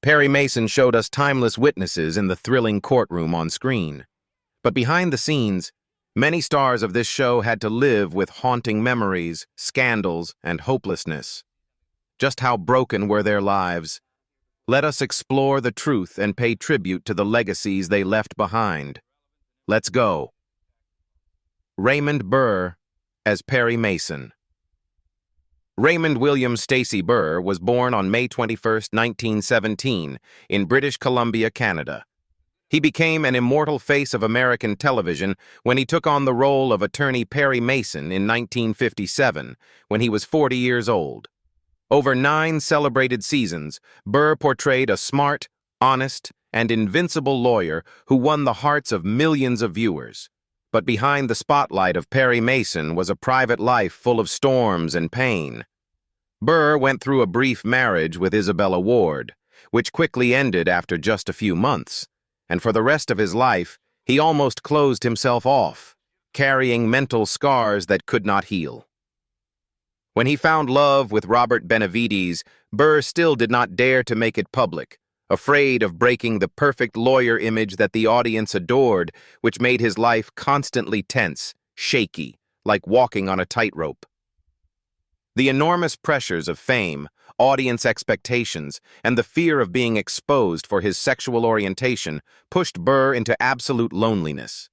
Perry Mason showed us timeless witnesses in the thrilling courtroom on screen. But behind the scenes, many stars of this show had to live with haunting memories, scandals, and hopelessness. Just how broken were their lives? Let us explore the truth and pay tribute to the legacies they left behind. Let's go. Raymond Burr as Perry Mason. Raymond William Stacey Burr was born on May 21, 1917, in British Columbia, Canada. He became an immortal face of American television when he took on the role of attorney Perry Mason in 1957, when he was 40 years old. Over 9 celebrated seasons, Burr portrayed a smart, honest, and invincible lawyer who won the hearts of millions of viewers. But behind the spotlight of Perry Mason was a private life full of storms and pain. Burr went through a brief marriage with Isabella Ward, which quickly ended after just a few months, and for the rest of his life, he almost closed himself off, carrying mental scars that could not heal. When he found love with Robert Benavides, Burr still did not dare to make it public, afraid of breaking the perfect lawyer image that the audience adored, which made his life constantly tense, shaky, like walking on a tightrope. The enormous pressures of fame, audience expectations, and the fear of being exposed for his sexual orientation pushed Burr into absolute loneliness.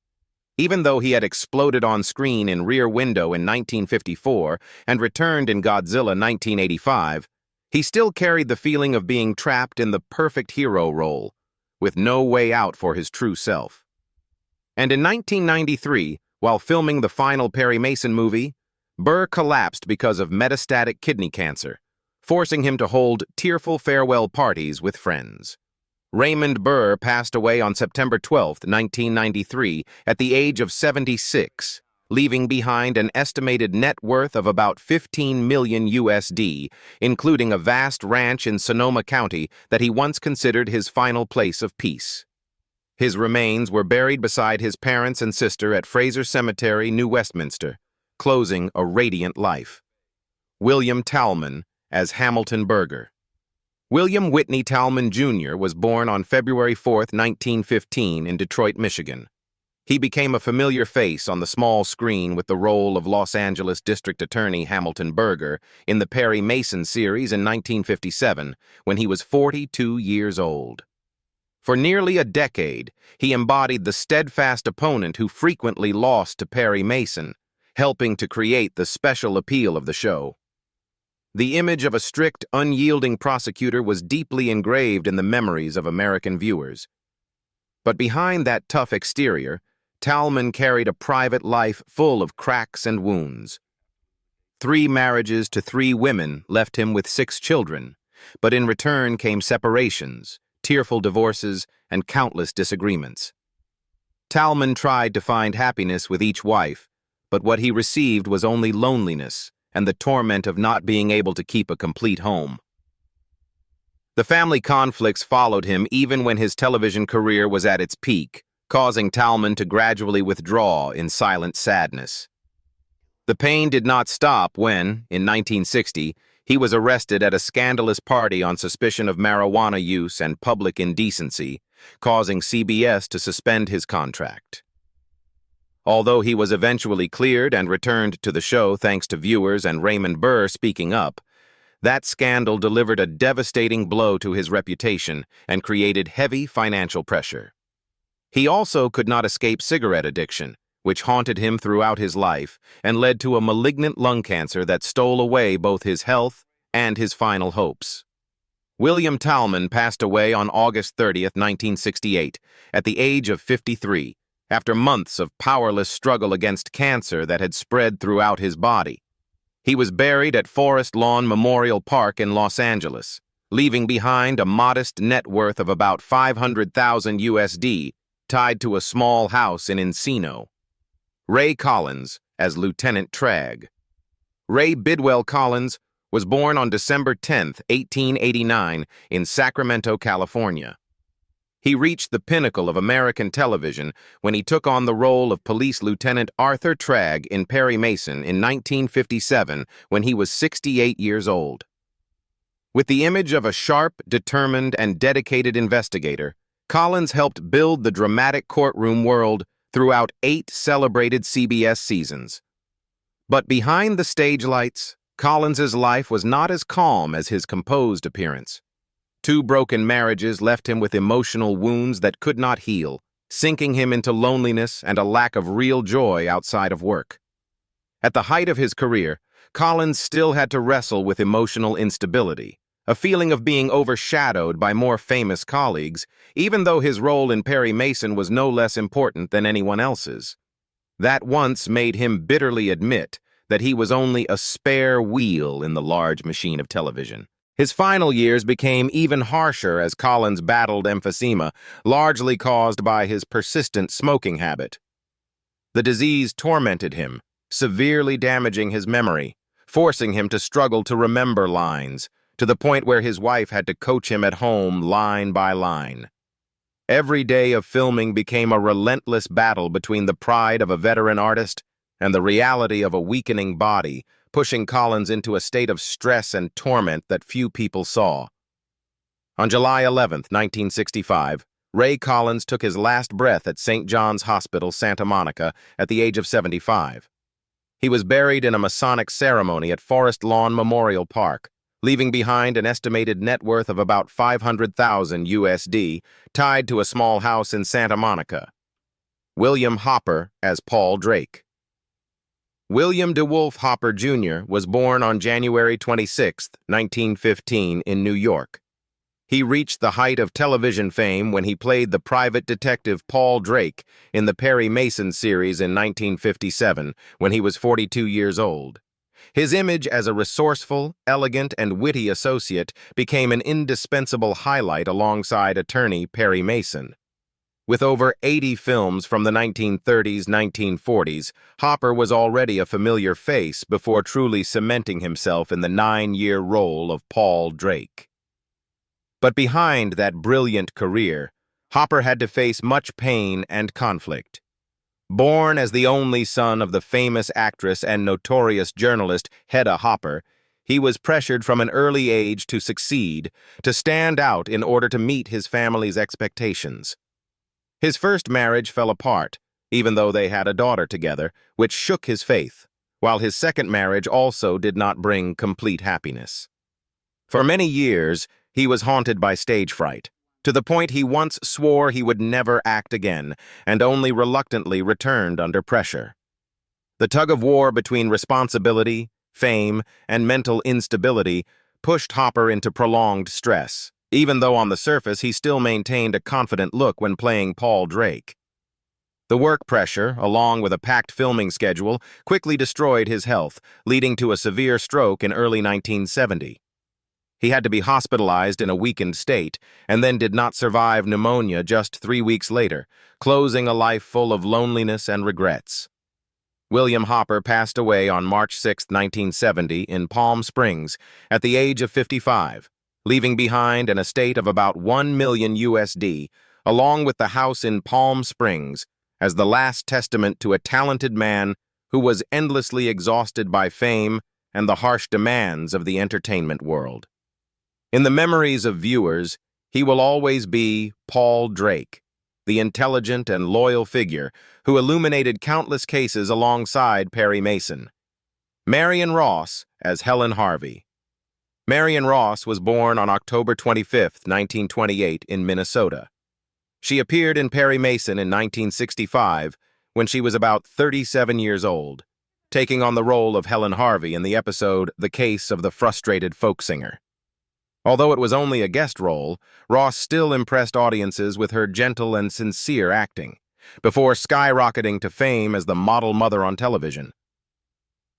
Even though he had exploded on screen in Rear Window in 1954 and returned in Godzilla 1985, he still carried the feeling of being trapped in the perfect hero role, with no way out for his true self. And in 1993, while filming the final Perry Mason movie, Burr collapsed because of metastatic kidney cancer, forcing him to hold tearful farewell parties with friends. Raymond Burr passed away on September 12, 1993, at the age of 76, leaving behind an estimated net worth of about $15 million USD, including a vast ranch in Sonoma County that he once considered his final place of peace. His remains were buried beside his parents and sister at Fraser Cemetery, New Westminster, closing a radiant life. William Talman as Hamilton Burger. William Whitney Talman Jr. was born on February 4, 1915, in Detroit, Michigan. He became a familiar face on the small screen with the role of Los Angeles District Attorney Hamilton Burger in the Perry Mason series in 1957, when he was 42 years old. For nearly a decade, he embodied the steadfast opponent who frequently lost to Perry Mason, helping to create the special appeal of the show. The image of a strict, unyielding prosecutor was deeply engraved in the memories of American viewers. But behind that tough exterior, Talman carried a private life full of cracks and wounds. 3 marriages to 3 women left him with 6 children, but in return came separations, tearful divorces, and countless disagreements. Talman tried to find happiness with each wife, but what he received was only loneliness and the torment of not being able to keep a complete home. The family conflicts followed him even when his television career was at its peak, causing Talman to gradually withdraw in silent sadness. The pain did not stop when, in 1960, he was arrested at a scandalous party on suspicion of marijuana use and public indecency, causing CBS to suspend his contract. Although he was eventually cleared and returned to the show thanks to viewers and Raymond Burr speaking up, that scandal delivered a devastating blow to his reputation and created heavy financial pressure. He also could not escape cigarette addiction, which haunted him throughout his life and led to a malignant lung cancer that stole away both his health and his final hopes. William Talman passed away on August 30, 1968, at the age of 53, after months of powerless struggle against cancer that had spread throughout his body. He was buried at Forest Lawn Memorial Park in Los Angeles, leaving behind a modest net worth of about $500,000 USD tied to a small house in Encino. Ray Collins as Lieutenant Trag. Ray Bidwell Collins was born on December 10, 1889, in Sacramento, California. He reached the pinnacle of American television when he took on the role of Police Lieutenant Arthur Trag in Perry Mason in 1957 when he was 68 years old. With the image of a sharp, determined, and dedicated investigator, Collins helped build the dramatic courtroom world throughout 8 celebrated CBS seasons. But behind the stage lights, Collins's life was not as calm as his composed appearance. 2 broken marriages left him with emotional wounds that could not heal, sinking him into loneliness and a lack of real joy outside of work. At the height of his career, Collins still had to wrestle with emotional instability, a feeling of being overshadowed by more famous colleagues, even though his role in Perry Mason was no less important than anyone else's. That once made him bitterly admit that he was only a spare wheel in the large machine of television. His final years became even harsher as Collins battled emphysema, largely caused by his persistent smoking habit. The disease tormented him, severely damaging his memory, forcing him to struggle to remember lines, to the point where his wife had to coach him at home line by line. Every day of filming became a relentless battle between the pride of a veteran artist and the reality of a weakening body, pushing Collins into a state of stress and torment that few people saw. On July 11, 1965, Ray Collins took his last breath at St. John's Hospital, Santa Monica, at the age of 75. He was buried in a Masonic ceremony at Forest Lawn Memorial Park, leaving behind an estimated net worth of about $500,000 USD, tied to a small house in Santa Monica. William Hopper as Paul Drake. William DeWolf Hopper, Jr. was born on January 26, 1915, in New York. He reached the height of television fame when he played the private detective Paul Drake in the Perry Mason series in 1957, when he was 42 years old. His image as a resourceful, elegant, and witty associate became an indispensable highlight alongside attorney Perry Mason. With over 80 films from the 1930s-1940s, Hopper was already a familiar face before truly cementing himself in the 9-year role of Paul Drake. But behind that brilliant career, Hopper had to face much pain and conflict. Born as the only son of the famous actress and notorious journalist Hedda Hopper, he was pressured from an early age to succeed, to stand out in order to meet his family's expectations. His first marriage fell apart, even though they had a daughter together, which shook his faith, while his second marriage also did not bring complete happiness. For many years, he was haunted by stage fright, to the point he once swore he would never act again, and only reluctantly returned under pressure. The tug-of-war between responsibility, fame, and mental instability pushed Hopper into prolonged stress, even though on the surface he still maintained a confident look when playing Paul Drake. The work pressure, along with a packed filming schedule, quickly destroyed his health, leading to a severe stroke in early 1970. He had to be hospitalized in a weakened state, and then did not survive pneumonia just 3 weeks later, closing a life full of loneliness and regrets. William Hopper passed away on March 6, 1970, in Palm Springs, at the age of 55, leaving behind an estate of about $1 million USD, along with the house in Palm Springs, as the last testament to a talented man who was endlessly exhausted by fame and the harsh demands of the entertainment world. In the memories of viewers, he will always be Paul Drake, the intelligent and loyal figure who illuminated countless cases alongside Perry Mason. Marion Ross as Helen Harvey. Marion Ross was born on October 25, 1928, in Minnesota. She appeared in Perry Mason in 1965 when she was about 37 years old, taking on the role of Helen Harvey in the episode The Case of the Frustrated Folk Singer. Although it was only a guest role, Ross still impressed audiences with her gentle and sincere acting, before skyrocketing to fame as the model mother on television.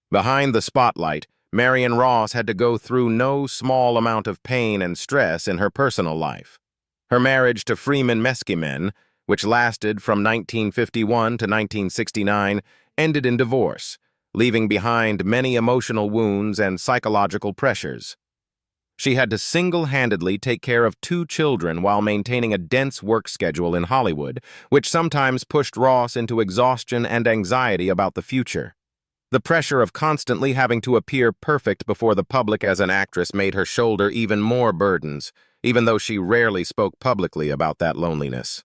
Behind the spotlight, Marion Ross had to go through no small amount of pain and stress in her personal life. Her marriage to Freeman Meskimen, which lasted from 1951 to 1969, ended in divorce, leaving behind many emotional wounds and psychological pressures. She had to single-handedly take care of 2 children while maintaining a dense work schedule in Hollywood, which sometimes pushed Ross into exhaustion and anxiety about the future. The pressure of constantly having to appear perfect before the public as an actress made her shoulder even more burdens, even though she rarely spoke publicly about that loneliness.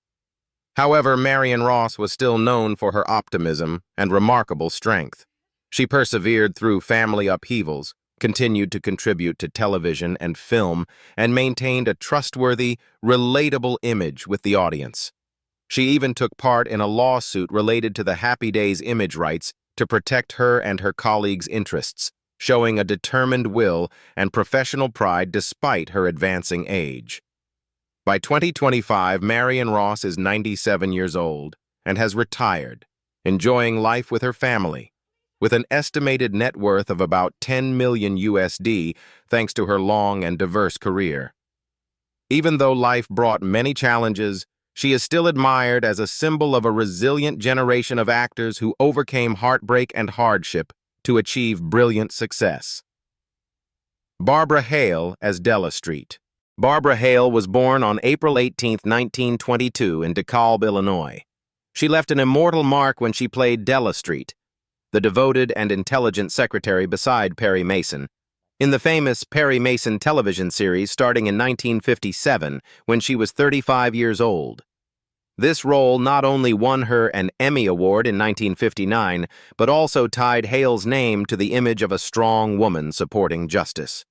However, Marion Ross was still known for her optimism and remarkable strength. She persevered through family upheavals, continued to contribute to television and film, and maintained a trustworthy, relatable image with the audience. She even took part in a lawsuit related to the Happy Days image rights to protect her and her colleagues' interests, showing a determined will and professional pride despite her advancing age. By 2025, Marion Ross is 97 years old and has retired, enjoying life with her family, with an estimated net worth of about 10 million USD thanks to her long and diverse career. Even though life brought many challenges, she is still admired as a symbol of a resilient generation of actors who overcame heartbreak and hardship to achieve brilliant success. Barbara Hale as Della Street. Barbara Hale was born on April 18, 1922 in DeKalb, Illinois. She left an immortal mark when she played Della Street, the devoted and intelligent secretary beside Perry Mason, in the famous Perry Mason television series starting in 1957 when she was 35 years old. This role not only won her an Emmy Award in 1959, but also tied Hale's name to the image of a strong woman supporting justice.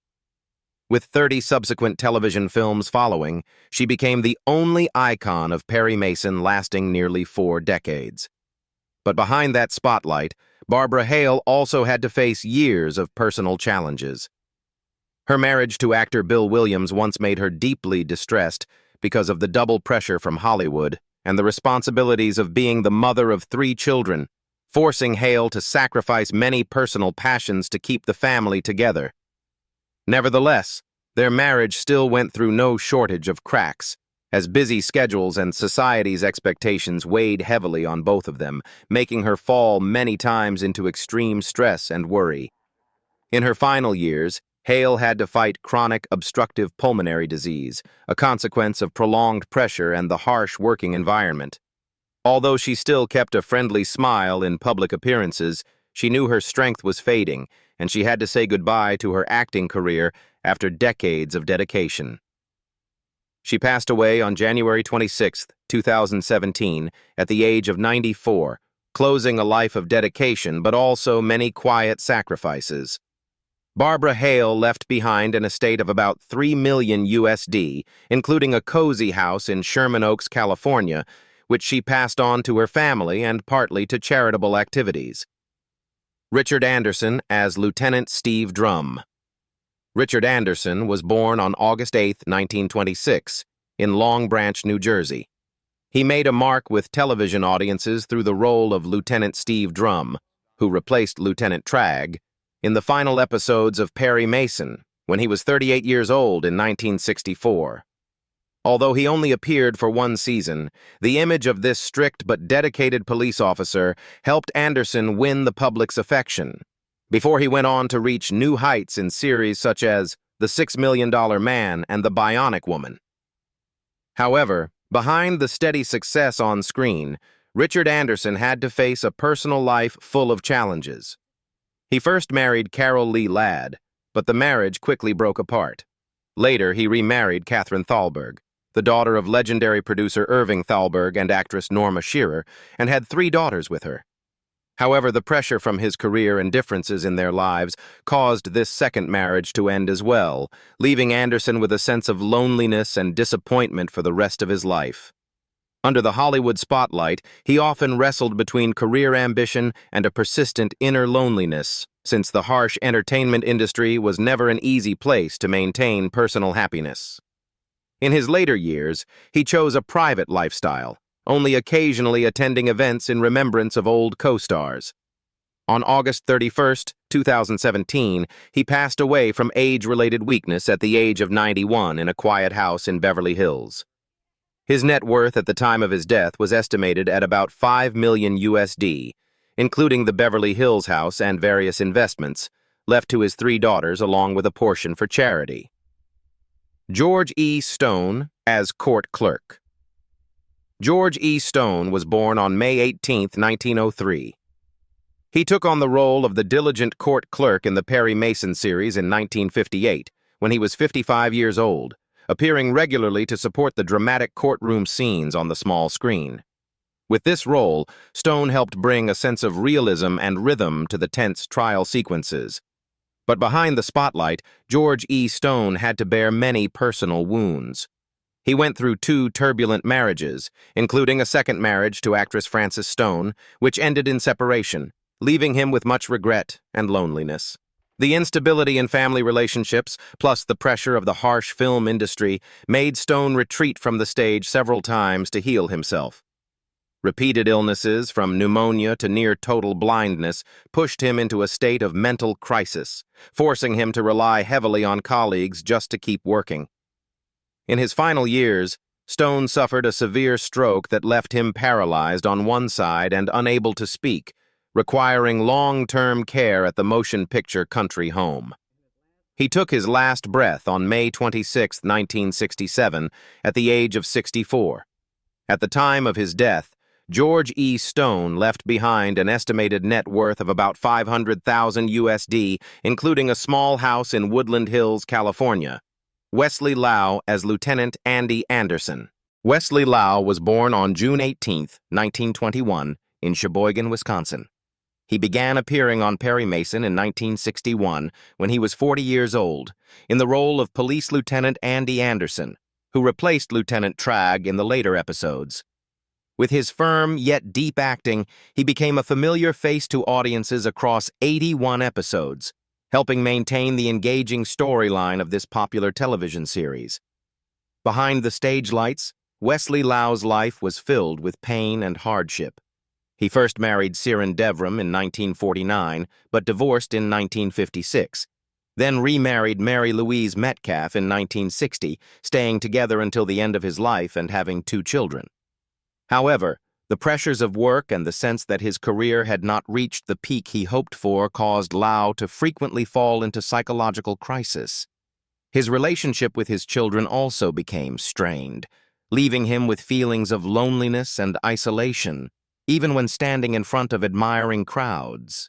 With 30 subsequent television films following, she became the only icon of Perry Mason lasting nearly 4 decades. But behind that spotlight, Barbara Hale also had to face years of personal challenges. Her marriage to actor Bill Williams once made her deeply distressed because of the double pressure from Hollywood and the responsibilities of being the mother of 3 children, forcing Hale to sacrifice many personal passions to keep the family together. Nevertheless, their marriage still went through no shortage of cracks, as busy schedules and society's expectations weighed heavily on both of them, making her fall many times into extreme stress and worry. In her final years, Hale had to fight chronic obstructive pulmonary disease, a consequence of prolonged pressure and the harsh working environment. Although she still kept a friendly smile in public appearances, she knew her strength was fading, and she had to say goodbye to her acting career after decades of dedication. She passed away on January 26, 2017, at the age of 94, closing a life of dedication but also many quiet sacrifices. Barbara Hale left behind an estate of about 3 million USD, including a cozy house in Sherman Oaks, California, which she passed on to her family and partly to charitable activities. Richard Anderson as Lieutenant Steve Drum. Richard Anderson was born on August 8, 1926, in Long Branch, New Jersey. He made a mark with television audiences through the role of Lieutenant Steve Drum, who replaced Lieutenant Trag, in the final episodes of Perry Mason, when he was 38 years old in 1964. Although he only appeared for 1 season, the image of this strict but dedicated police officer helped Anderson win the public's affection, before he went on to reach new heights in series such as The $6 Million Man and The Bionic Woman. However, behind the steady success on screen, Richard Anderson had to face a personal life full of challenges. He first married Carol Lee Ladd, but the marriage quickly broke apart. Later, he remarried Catherine Thalberg, the daughter of legendary producer Irving Thalberg and actress Norma Shearer, and had 3 daughters with her. However, the pressure from his career and differences in their lives caused this second marriage to end as well, leaving Anderson with a sense of loneliness and disappointment for the rest of his life. Under the Hollywood spotlight, he often wrestled between career ambition and a persistent inner loneliness, since the harsh entertainment industry was never an easy place to maintain personal happiness. In his later years, he chose a private lifestyle, only occasionally attending events in remembrance of old co-stars. On August 31, 2017, he passed away from age-related weakness at the age of 91 in a quiet house in Beverly Hills. His net worth at the time of his death was estimated at about 5 million USD, including the Beverly Hills house and various investments, left to his 3 daughters along with a portion for charity. George E. Stone as Court Clerk. George E. Stone was born on May 18, 1903. He took on the role of the diligent court clerk in the Perry Mason series in 1958, when he was 55 years old, appearing regularly to support the dramatic courtroom scenes on the small screen. With this role, Stone helped bring a sense of realism and rhythm to the tense trial sequences. But behind the spotlight, George E. Stone had to bear many personal wounds. He went through 2 turbulent marriages, including a second marriage to actress Frances Stone, which ended in separation, leaving him with much regret and loneliness. The instability in family relationships, plus the pressure of the harsh film industry, made Stone retreat from the stage several times to heal himself. Repeated illnesses, from pneumonia to near-total blindness, pushed him into a state of mental crisis, forcing him to rely heavily on colleagues just to keep working. In his final years, Stone suffered a severe stroke that left him paralyzed on one side and unable to speak, requiring long-term care at the motion picture country home. He took his last breath on May 26, 1967, at the age of 64. At the time of his death, George E. Stone left behind an estimated net worth of about $500,000 USD, including a small house in Woodland Hills, California. Wesley Lau as Lieutenant Andy Anderson. Wesley Lau was born on June 18, 1921, in Sheboygan, Wisconsin. He began appearing on Perry Mason in 1961 when he was 40 years old, in the role of Police Lieutenant Andy Anderson, who replaced Lieutenant Trag in the later episodes. With his firm yet deep acting, he became a familiar face to audiences across 81 episodes, helping maintain the engaging storyline of this popular television series. Behind the stage lights, Wesley Lau's life was filled with pain and hardship. He first married Sirin Devram in 1949, but divorced in 1956, then remarried Mary Louise Metcalf in 1960, staying together until the end of his life and having 2 children. However, the pressures of work and the sense that his career had not reached the peak he hoped for caused Lau to frequently fall into psychological crisis. His relationship with his children also became strained, leaving him with feelings of loneliness and isolation, even when standing in front of admiring crowds.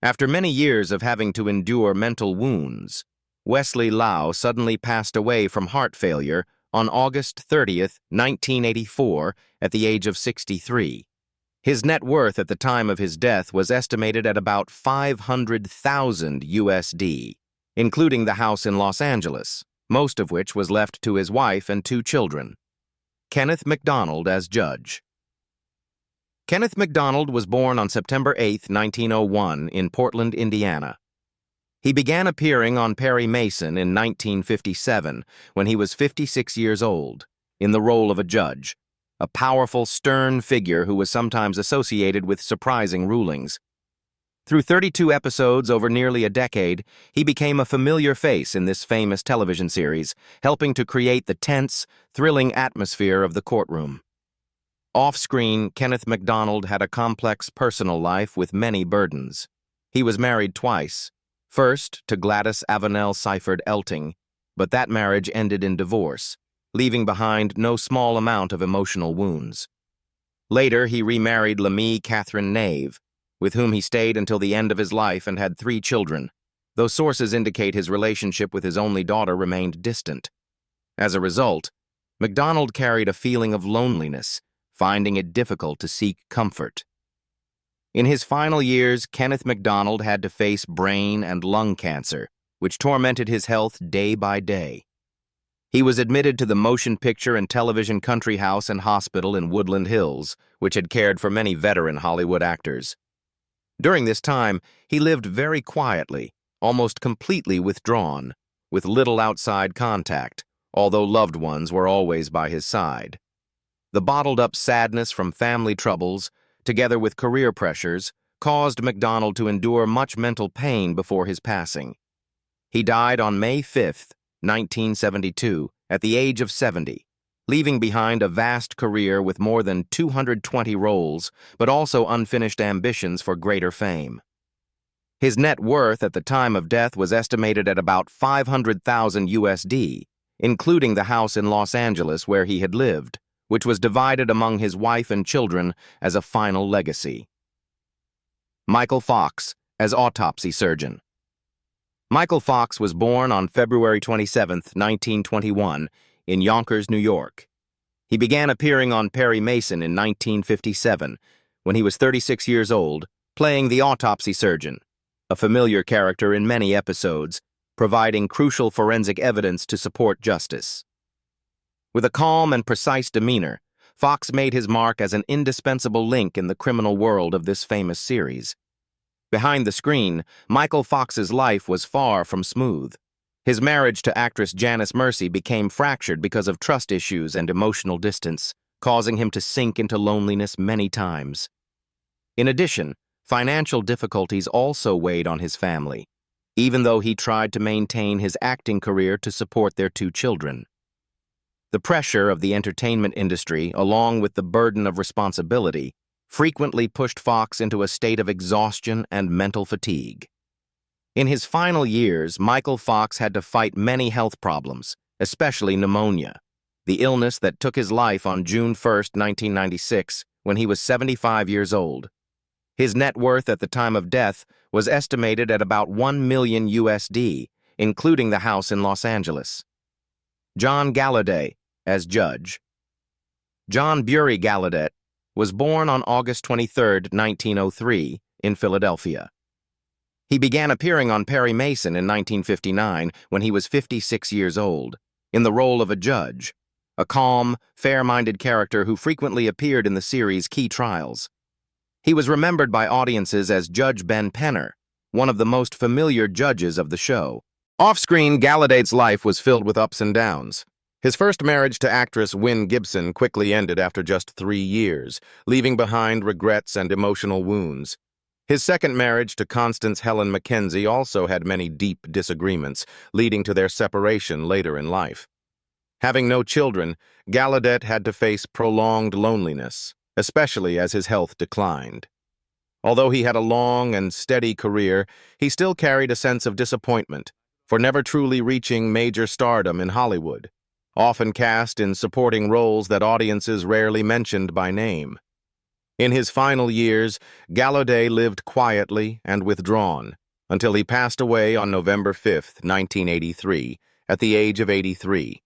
After many years of having to endure mental wounds, Wesley Lau suddenly passed away from heart failure on August 30, 1984, at the age of 63. His net worth at the time of his death was estimated at about $500,000 USD, including the house in Los Angeles, most of which was left to his wife and 2 children. Kenneth MacDonald as judge. Kenneth MacDonald was born on September 8, 1901, in Portland, Indiana. He began appearing on Perry Mason in 1957 when he was 56 years old, in the role of a judge, a powerful, stern figure who was sometimes associated with surprising rulings. Through 32 episodes over nearly a decade, he became a familiar face in this famous television series, helping to create the tense, thrilling atmosphere of the courtroom. Off-screen, Kenneth MacDonald had a complex personal life with many burdens. He was married twice. First, to Gladys Avenel Seifert Elting, but that marriage ended in divorce, leaving behind no small amount of emotional wounds. Later, he remarried Lemie Catherine Nave, with whom he stayed until the end of his life and had 3 children, though sources indicate his relationship with his only daughter remained distant. As a result, MacDonald carried a feeling of loneliness, finding it difficult to seek comfort. In his final years, Kenneth MacDonald had to face brain and lung cancer, which tormented his health day by day. He was admitted to the Motion Picture and Television Country House and Hospital in Woodland Hills, which had cared for many veteran Hollywood actors. During this time, he lived very quietly, almost completely withdrawn, with little outside contact, although loved ones were always by his side. The bottled-up sadness from family troubles, together with career pressures, caused MacDonald to endure much mental pain before his passing. He died on May 5, 1972, at the age of 70, leaving behind a vast career with more than 220 roles, but also unfinished ambitions for greater fame. His net worth at the time of death was estimated at about $500,000 USD, including the house in Los Angeles where he had lived, which was divided among his wife and children as a final legacy. Michael Fox as autopsy surgeon. Michael Fox was born on February 27, 1921, in Yonkers, New York. He began appearing on Perry Mason in 1957, when he was 36 years old, playing the autopsy surgeon, a familiar character in many episodes, providing crucial forensic evidence to support justice. With a calm and precise demeanor, Fox made his mark as an indispensable link in the criminal world of this famous series. Behind the screen, Michael Fox's life was far from smooth. His marriage to actress Janice Mercy became fractured because of trust issues and emotional distance, causing him to sink into loneliness many times. In addition, financial difficulties also weighed on his family, even though he tried to maintain his acting career to support their 2 children. The pressure of the entertainment industry, along with the burden of responsibility, frequently pushed Fox into a state of exhaustion and mental fatigue. In his final years, Michael Fox had to fight many health problems, especially pneumonia, the illness that took his life on June 1, 1996, when he was 75 years old. His net worth at the time of death was estimated at about $1 million USD, including the house in Los Angeles. John Gallaudet as judge. John Bury Gallaudet was born on August 23, 1903, in Philadelphia. He began appearing on Perry Mason in 1959 when he was 56 years old, in the role of a judge, a calm, fair-minded character who frequently appeared in the series' key trials. He was remembered by audiences as Judge Ben Penner, one of the most familiar judges of the show. Off-screen, Gallaudet's life was filled with ups and downs. His first marriage to actress Wynn Gibson quickly ended after just 3 years, leaving behind regrets and emotional wounds. His second marriage to Constance Helen Mackenzie also had many deep disagreements, leading to their separation later in life. Having no children, Gallaudet had to face prolonged loneliness, especially as his health declined. Although he had a long and steady career, he still carried a sense of disappointment for never truly reaching major stardom in Hollywood, often cast in supporting roles that audiences rarely mentioned by name. In his final years, Gallaudet lived quietly and withdrawn until he passed away on November 5, 1983, at the age of 83.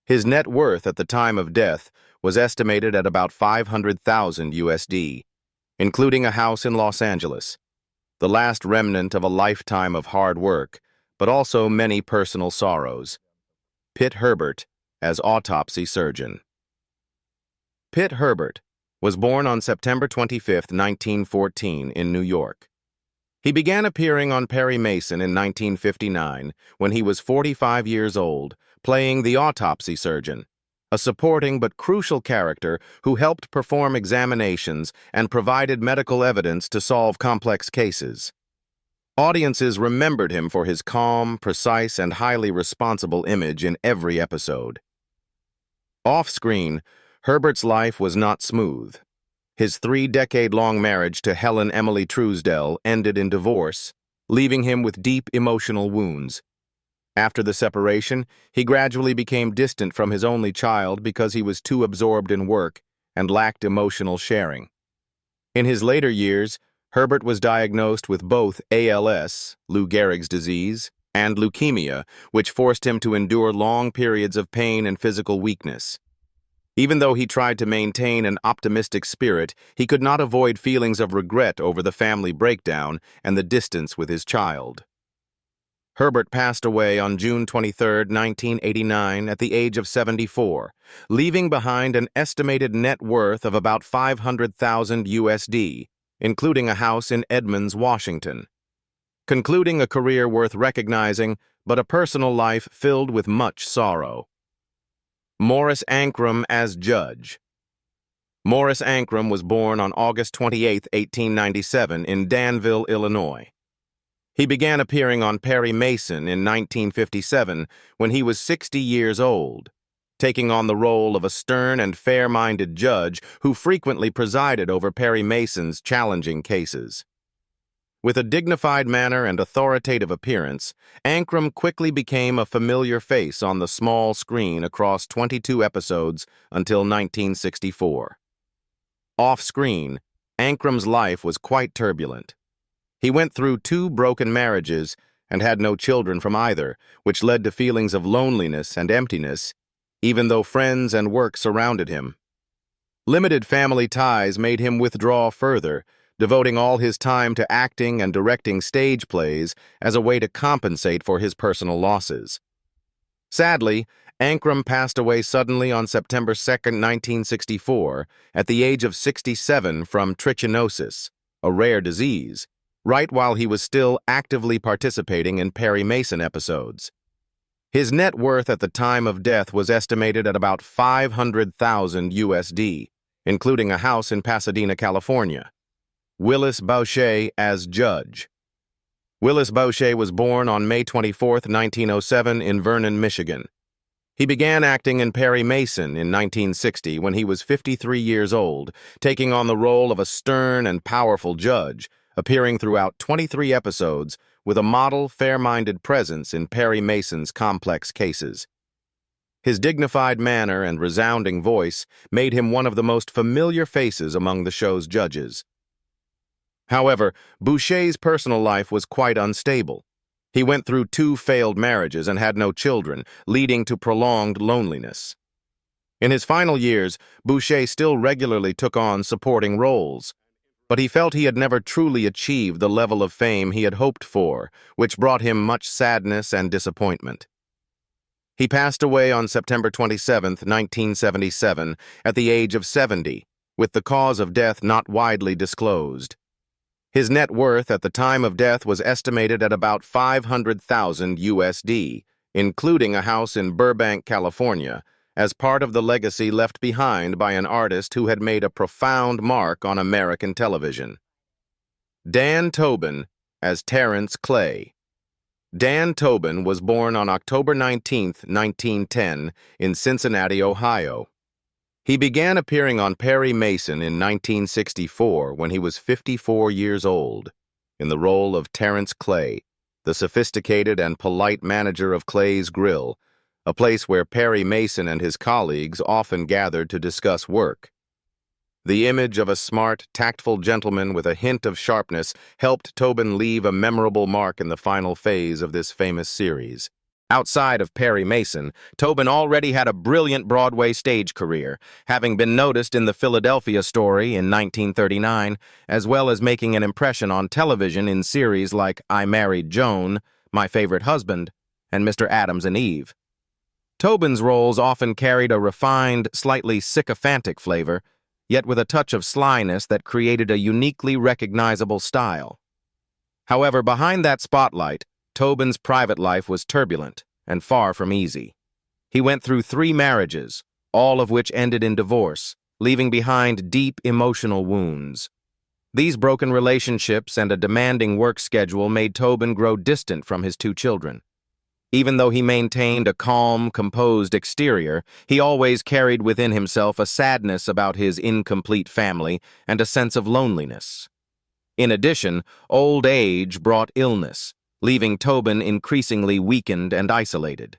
His net worth at the time of death was estimated at about $500,000 USD, including a house in Los Angeles, the last remnant of a lifetime of hard work, but also many personal sorrows. Pitt Herbert as autopsy surgeon. Pitt Herbert was born on September 25, 1914, in New York. He began appearing on Perry Mason in 1959 when he was 45 years old, playing the autopsy surgeon, a supporting but crucial character who helped perform examinations and provided medical evidence to solve complex cases. Audiences remembered him for his calm, precise, and highly responsible image in every episode. Off-screen, Herbert's life was not smooth. His 3-decade-long marriage to Helen Emily Truesdell ended in divorce, leaving him with deep emotional wounds. After the separation, he gradually became distant from his only child because he was too absorbed in work and lacked emotional sharing. In his later years, Herbert was diagnosed with both ALS, Lou Gehrig's disease, and leukemia, which forced him to endure long periods of pain and physical weakness. Even though he tried to maintain an optimistic spirit, he could not avoid feelings of regret over the family breakdown and the distance with his child. Herbert passed away on June 23, 1989, at the age of 74, leaving behind an estimated net worth of about $500,000 USD, including a house in Edmonds, Washington. Concluding a career worth recognizing, but a personal life filled with much sorrow. Morris Ankrum as judge. Morris Ankrum was born on August 28, 1897, in Danville, Illinois. He began appearing on Perry Mason in 1957 when he was 60 years old, taking on the role of a stern and fair-minded judge who frequently presided over Perry Mason's challenging cases. With a dignified manner and authoritative appearance, Ankrum quickly became a familiar face on the small screen across 22 episodes until 1964. Off-screen, Ancram's life was quite turbulent. He went through 2 broken marriages and had no children from either, which led to feelings of loneliness and emptiness, even though friends and work surrounded him. Limited family ties made him withdraw further, devoting all his time to acting and directing stage plays as a way to compensate for his personal losses. Sadly, Ancram passed away suddenly on September 2, 1964, at the age of 67 from trichinosis, a rare disease, right while he was still actively participating in Perry Mason episodes. His net worth at the time of death was estimated at about $500,000 USD, including a house in Pasadena, California. Willis Boucher as judge. Willis Boucher was born on May 24, 1907 in Vernon, Michigan. He began acting in Perry Mason in 1960 when he was 53 years old, taking on the role of a stern and powerful judge, appearing throughout 23 episodes with a model, fair-minded presence in Perry Mason's complex cases. His dignified manner and resounding voice made him one of the most familiar faces among the show's judges. However, Boucher's personal life was quite unstable. He went through 2 failed marriages and had no children, leading to prolonged loneliness. In his final years, Boucher still regularly took on supporting roles, but he felt he had never truly achieved the level of fame he had hoped for, which brought him much sadness and disappointment. He passed away on September 27, 1977, at the age of 70, with the cause of death not widely disclosed. His net worth at the time of death was estimated at about $500,000 USD, including a house in Burbank, California, as part of the legacy left behind by an artist who had made a profound mark on American television. Dan Tobin as Terrence Clay. Dan Tobin was born on October 19, 1910, in Cincinnati, Ohio. He began appearing on Perry Mason in 1964 when he was 54 years old, in the role of Terrence Clay, the sophisticated and polite manager of Clay's Grill, a place where Perry Mason and his colleagues often gathered to discuss work. The image of a smart, tactful gentleman with a hint of sharpness helped Tobin leave a memorable mark in the final phase of this famous series. Outside of Perry Mason, Tobin already had a brilliant Broadway stage career, having been noticed in the Philadelphia Story in 1939, as well as making an impression on television in series like I Married Joan, My Favorite Husband, and Mr. Adams and Eve. Tobin's roles often carried a refined, slightly sycophantic flavor, yet with a touch of slyness that created a uniquely recognizable style. However, behind that spotlight, Tobin's private life was turbulent and far from easy. He went through 3 marriages, all of which ended in divorce, leaving behind deep emotional wounds. These broken relationships and a demanding work schedule made Tobin grow distant from his 2 children. Even though he maintained a calm, composed exterior, he always carried within himself a sadness about his incomplete family and a sense of loneliness. In addition, old age brought illness, leaving Tobin increasingly weakened and isolated.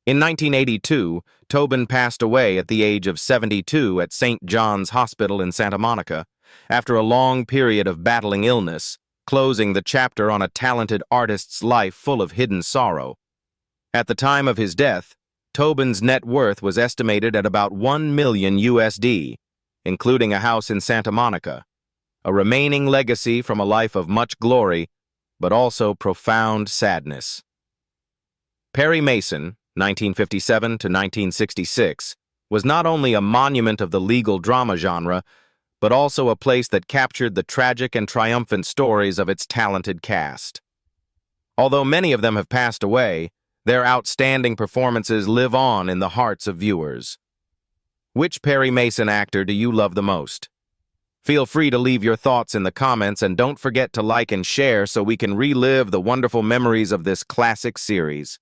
In 1982, Tobin passed away at the age of 72 at St. John's Hospital in Santa Monica, after a long period of battling illness, closing the chapter on a talented artist's life full of hidden sorrow. At the time of his death, Tobin's net worth was estimated at about $1 million USD, including a house in Santa Monica, a remaining legacy from a life of much glory, but also profound sadness. Perry Mason, 1957 to 1966, was not only a monument of the legal drama genre, but also a place that captured the tragic and triumphant stories of its talented cast. Although many of them have passed away, their outstanding performances live on in the hearts of viewers. Which Perry Mason actor do you love the most? Feel free to leave your thoughts in the comments, and don't forget to like and share so we can relive the wonderful memories of this classic series.